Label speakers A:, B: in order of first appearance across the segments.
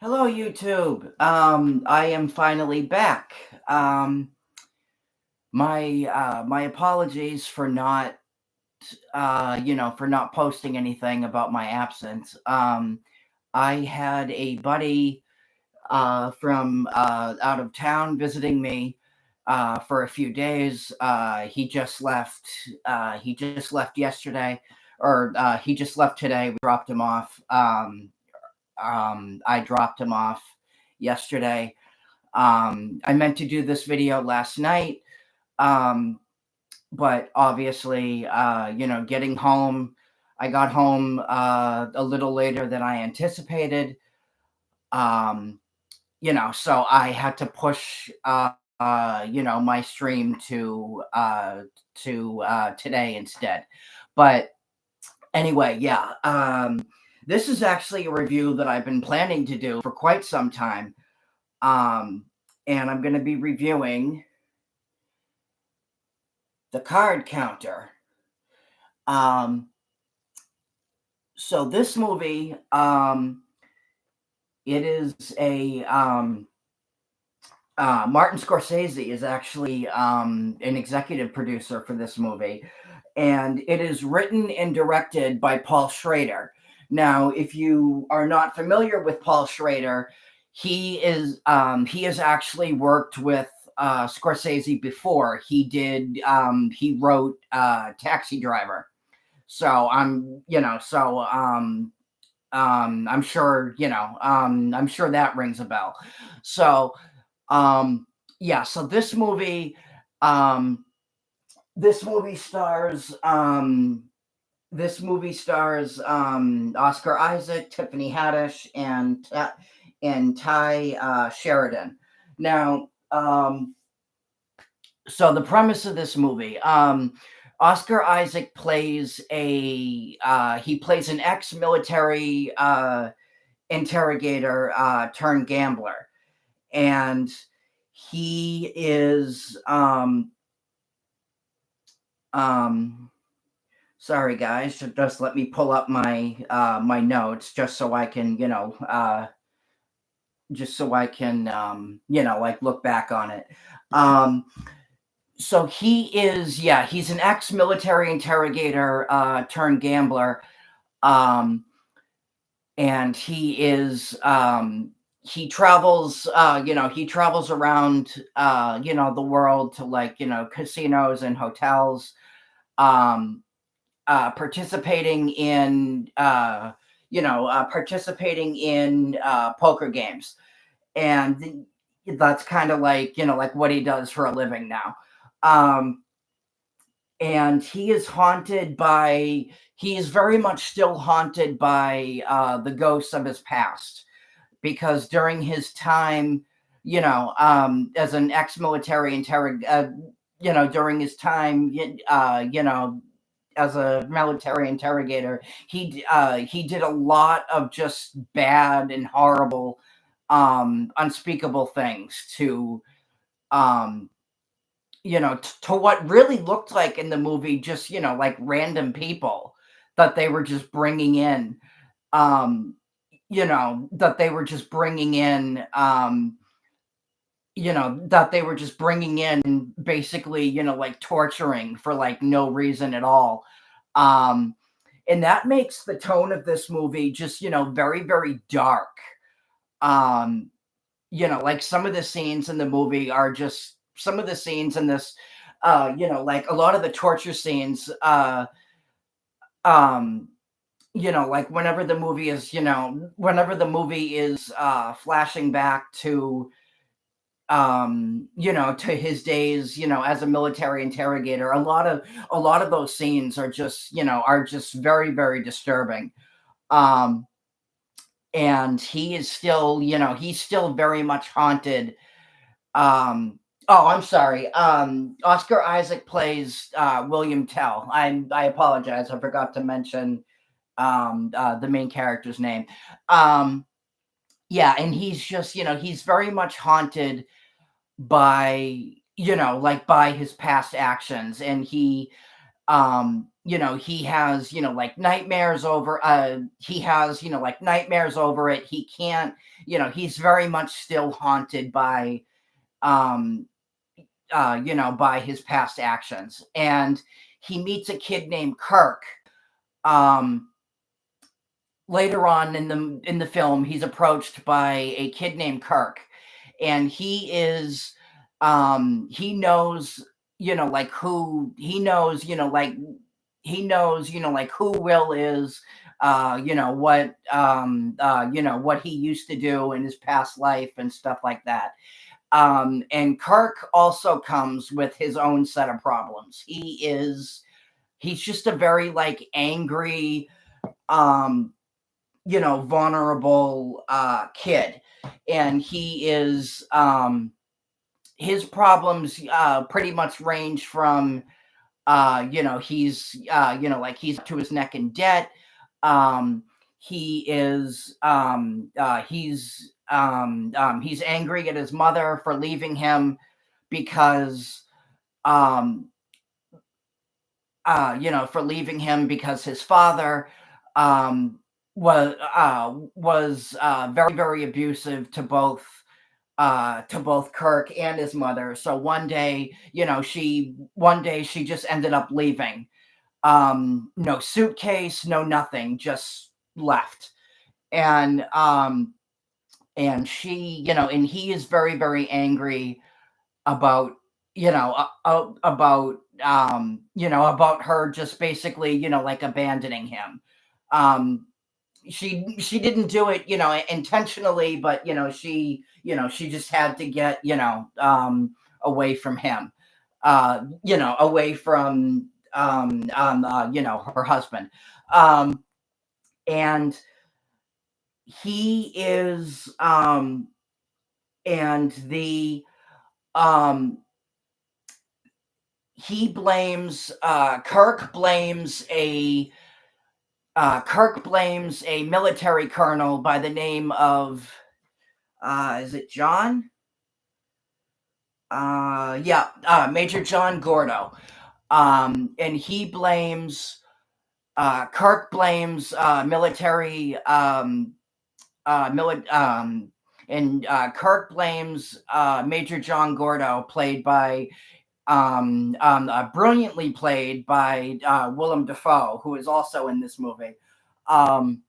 A: Hello, YouTube. I am finally back. Um, my apologies for not for not posting anything about my absence. I had a buddy from out of town visiting me for a few days. He just left. He just left yesterday, or he just left today. We dropped him off. I dropped him off yesterday. I meant to do this video last night, um, but obviously, getting home, I got home a little later than I anticipated. Um, so I had to push, my stream to today instead. But anyway, yeah, this is actually a review that I've been planning to do for quite some time. Um, and I'm going to be reviewing the card counter. Um, so this movie, it is a Martin Scorsese is actually an executive producer for this movie, and it is written and directed by Paul Schrader. Now, if you are not familiar with Paul Schrader, he has actually worked with Scorsese before. He wrote Taxi Driver. So I'm sure that rings a bell. So um, yeah, so um, this movie stars Oscar Isaac, Tiffany Haddish, and Ty Sheridan. Now, so the premise of this movie, Oscar Isaac plays he plays an ex-military interrogator turned gambler, and he is um sorry guys, just let me pull up my notes just so I can like look back on it. um so he's an ex-military interrogator turned gambler. um and he travels around the world to, like, casinos and hotels, um participating in poker games. And that's kind of like, like what he does for a living now. um and he is very much still haunted by the ghosts of his past, because during his time, as an ex-military during his time, as a military interrogator, he did a lot of just bad and horrible, unspeakable things to, um, to what really looked like in the movie, just, like random people that they were just bringing in, um, that they were just bringing in, basically, like torturing for like no reason at all. Um, and that makes the tone of this movie just, very, very dark. Um, like some of the scenes in the movie are just some of the scenes in this, like a lot of the torture scenes, um, like whenever the movie is flashing back to, to his days, as a military interrogator, a lot of those scenes are just very, very disturbing. um and he's still very much haunted. Oh, I'm sorry. Oscar Isaac plays William Tell. I apologize, I forgot to mention the main character's name. um yeah, and he's just, he's very much haunted by, like by his past actions. And He has, like nightmares over he has, like nightmares over it. He can't, he's very much still haunted by um by his past actions. And he meets a kid named Kirk. Um Later on in the film, he's approached by a kid named Kirk, and he knows, like who he knows, like who Will is, what he used to do in his past life and stuff like that. And Kirk also comes with his own set of problems. He's just a very like angry, um, vulnerable kid. And his problems pretty much range from like he's up to his neck in debt. He's angry at his mother for leaving him because um his father um was very very abusive to both Kirk and his mother. So one day she just ended up leaving. No suitcase, no nothing, just left. And and he is very very angry about about her just basically like abandoning him. um she didn't do it intentionally, but she just had to get away from him, away from her husband. Um and he is and the um he blames Kirk blames a military colonel by the name of is it John? Yeah, Major John Gordo. And he blames Kirk blames military and Kirk blames Major John Gordo, played by brilliantly played by Willem Dafoe, who is also in this movie. Um,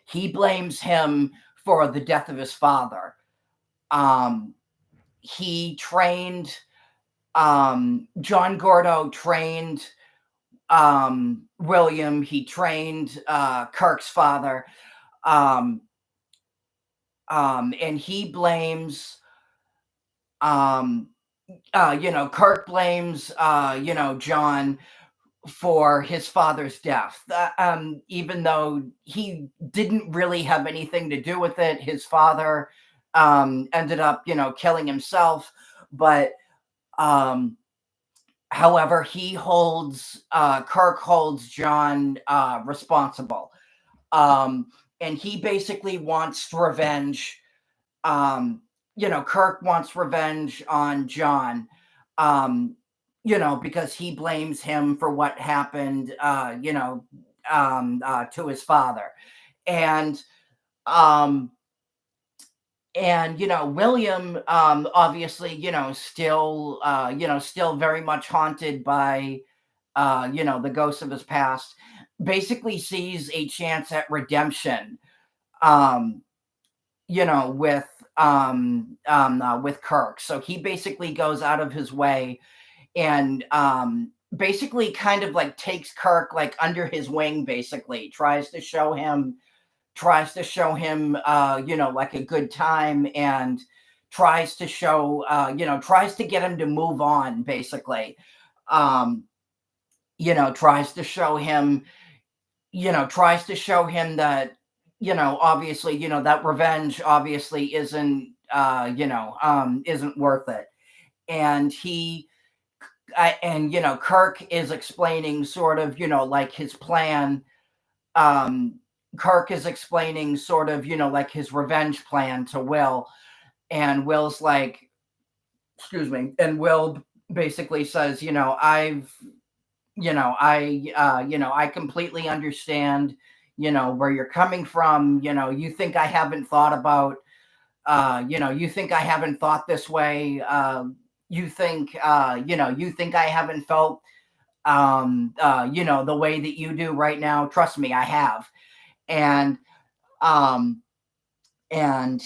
A: he blames him for the death of his father. Um, he trained John Gordo trained William. He trained Kirk's father, um, and he blames um, Kirk blames John for his father's death, even though he didn't really have anything to do with it. His father ended up, killing himself. But um, however, Kirk holds John responsible, um, and he basically wants revenge. Um, Kirk wants revenge on John. Um, because he blames him for what happened, to his father. And, um, William, obviously, still very much haunted by, the ghosts of his past, basically sees a chance at redemption, um, with Kirk. So he basically goes out of his way and basically kind of like takes Kirk like under his wing, basically tries to show him like a good time, and tries to get him to move on, basically. um tries to show him that obviously that revenge obviously isn't worth it. And Kirk is explaining sort of, like his plan. Um, Kirk is explaining sort of, like his revenge plan to Will, and Will's like, excuse me, and Will basically says, I completely understand, where you're coming from. You think I haven't thought about, you think I haven't thought this way. You think I haven't felt, the way that you do right now. Trust me, I have. And, um, and,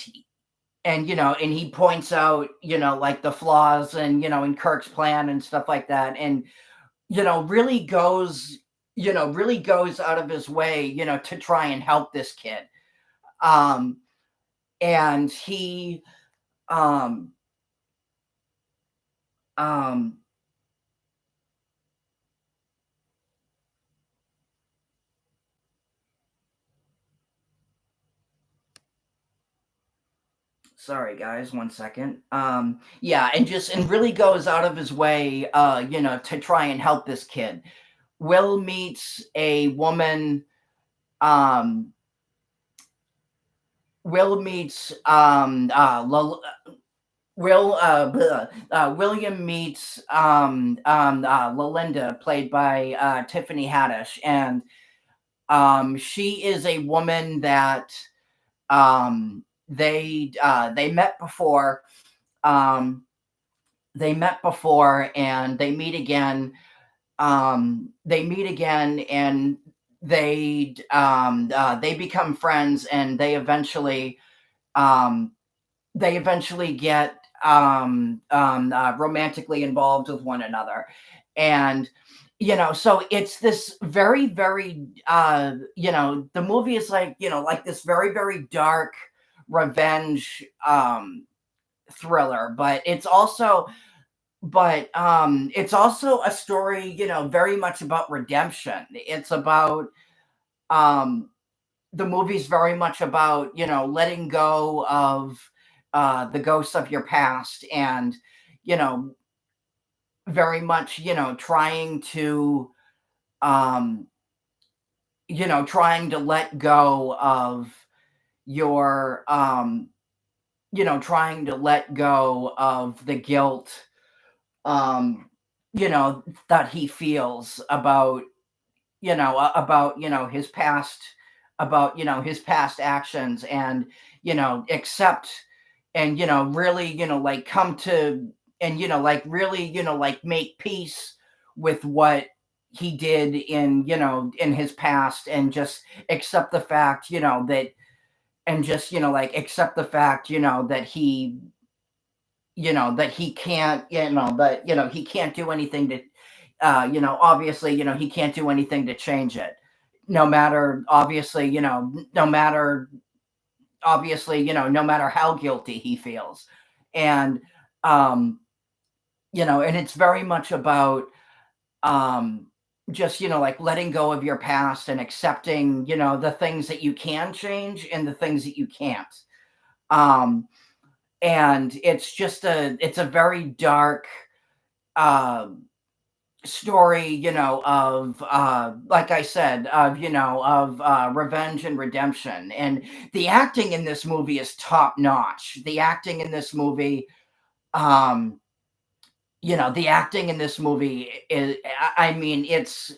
A: and he points out, like the flaws and, in Kirk's plan and stuff like that. And, really goes out of his way, to try and help this kid. Um, and he, um, um, sorry guys, one second. Yeah, and really goes out of his way, to try and help this kid. Will meets a woman, um, Will meets, William meets, Lalinda, played by Tiffany Haddish, and she is a woman that, they met before. Um, they met before, and they meet again, and they become friends, and um, they eventually get, romantically involved with one another. And, so it's this very, very, the movie is like, like this very, very dark revenge, thriller, but it's also a story, very much about redemption. It's about, um, the movie's very much about, letting go of, the ghosts of your past, and, you know, very much, trying to, um, trying to let go of your, trying to let go of the guilt, um, that he feels about, about, his past actions, and, accept, and, really, like come to, and, like really, like make peace with what he did in his past, and just accept the fact, that, and just, like accept the fact, that he can't, he can't do anything to, obviously, he can't do anything to change it. No matter, obviously, no matter, obviously, no matter how guilty he feels. And, um, and it's very much about, um, just, like letting go of your past, and accepting, the things that you can change, and the things that you can't. Um, and it's a very dark, um story, of, like I said, of, of, revenge and redemption. And the acting in this movie is top notch. The acting in this movie, um, the acting in this movie is, I mean, it's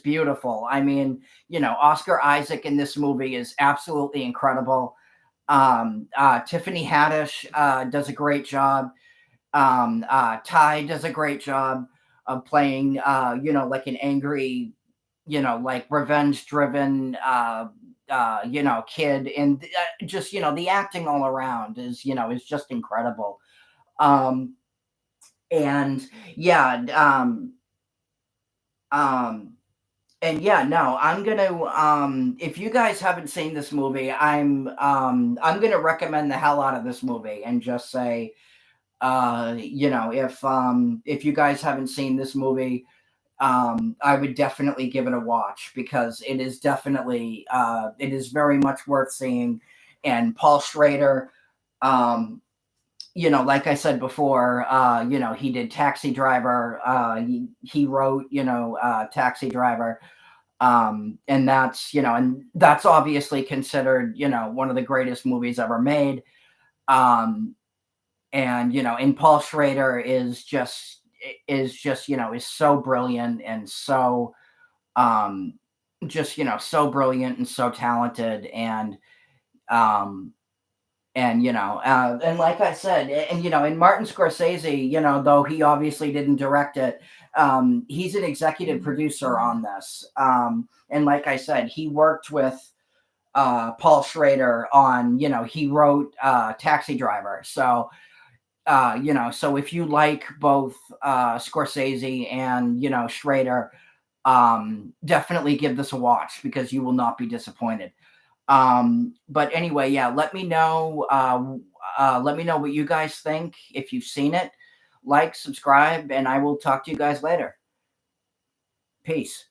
A: beautiful. I mean, Oscar Isaac in this movie is absolutely incredible. Tiffany Haddish, does a great job. Ty does a great job of playing, like an angry, like revenge driven, kid. And, just, the acting all around is just incredible. Um, and yeah, um, and yeah, no, I'm gonna, if you guys haven't seen this movie, I'm gonna recommend the hell out of this movie, and just say, if you guys haven't seen this movie, I would definitely give it a watch, because it is very much worth seeing. And Paul Schrader, um, like I said before, he did Taxi Driver. He wrote, Taxi Driver. And that's obviously considered, one of the greatest movies ever made. And, and Paul Schrader is just, is just, is so brilliant and so um just, so brilliant and so talented. Um and like I said, and Martin Scorsese, though he obviously didn't direct it, he's an executive producer on this. And like I said, he worked with Paul Schrader on, he wrote Taxi Driver. So if you like both Scorsese and, Schrader, definitely give this a watch because you will not be disappointed. But anyway, yeah, let me know what you guys think if you've seen it. Like, subscribe, and I will talk to you guys later. Peace.